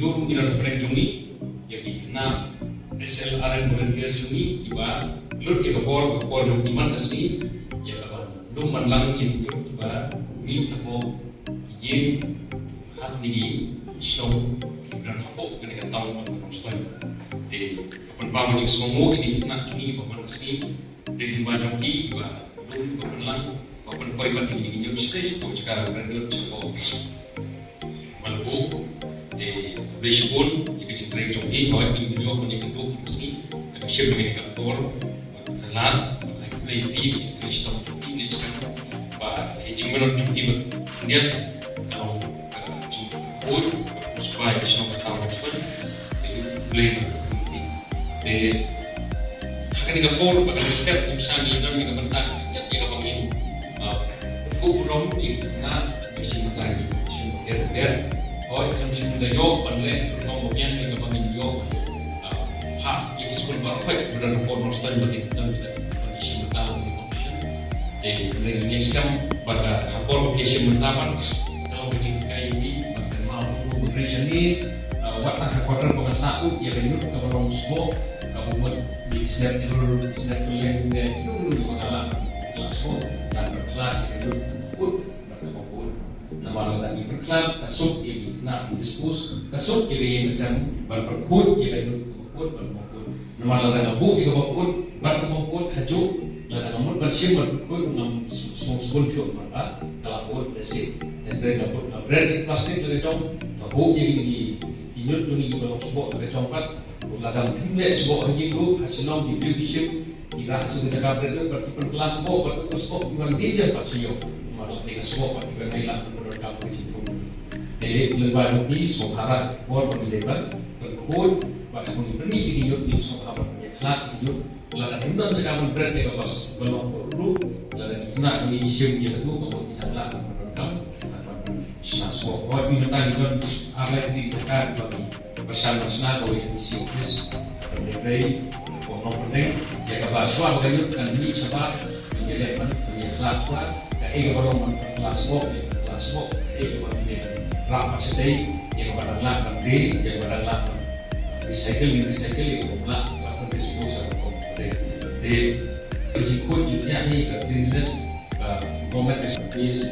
juru iran perenjungi yang kena SLRN volunteers jungi iba lut ke kapor jung iman kasih ya kawan dum manlang yang hidup iba mi apa yin hat nigi song dan hapo kena tahu jung nostal te kapan bawa jung somo ini nak jungi kapan kasih dari bawa jungi iba dum manlang kapan koi ban ini hidup stage kau cakap bergelut cakap malbu te bishpun yang kecil jungi kau ini juga punya kedua kasih siap dengan kantor, kelan, lebih Kristen ini sekarang, bah, hijau juga dia kalau jemput supaya bisa tahu pun, boleh de, akan kantor bahkan setiap usaha ini dan juga bentar, ya bangin, kubrom itu na bisa mencari, bisa ber, oh itu bisa mendayo, pandai, kemudian juga bangin yo. Sekolah baru berada pada nostal bagi kita kondisi mental di komisi. Jadi dari sekarang pada rapor kondisi mental kalau kita ini maksimal bekerja ini waktu kekuatan pengasau ya bentuk keberong semua kabupaten di sektor yang itu dulu pengalaman kelas dan berkelas bentuk pun berkebun. Nama lagi berkelas kasut ini nak diskusi kasut ini macam berperkut ya bentuk kebun nama lada bu ika bakun bar kemampuan haju lada namun bersih berkut ngam sebul syuk maka kalapun bersih dan dari dapur bread plastik lada jom bu yang dinyut juni juga sebok lada jompat lada mungkin sebok lagi lu hasilnya di beli syuk tidak sejaga bread bertipen kelas sebok bertipen sebok bukan dia pasio malah dengan sebok bertipen nailah menurut kamu di situ jadi lebih juni sohara bor berlebar berkut pada mengenai ini yuk di soal penyakit yuk lalu kemudian sekarang berarti bebas belum perlu lalu kita ini isu yang itu kemudian lah menurunkan atau semua orang minta juga arah di sekarang bagi bersama-sama oleh isu kes berbagai orang penting ya bahasa bagaimana kan ini sebab menjadi penyakit suat kayak orang kelas kok menjadi rapat sedih yang pada lah penting yang pada lah recycle itu pula lakukan disposal de jikut jiknya ni ke dinas government is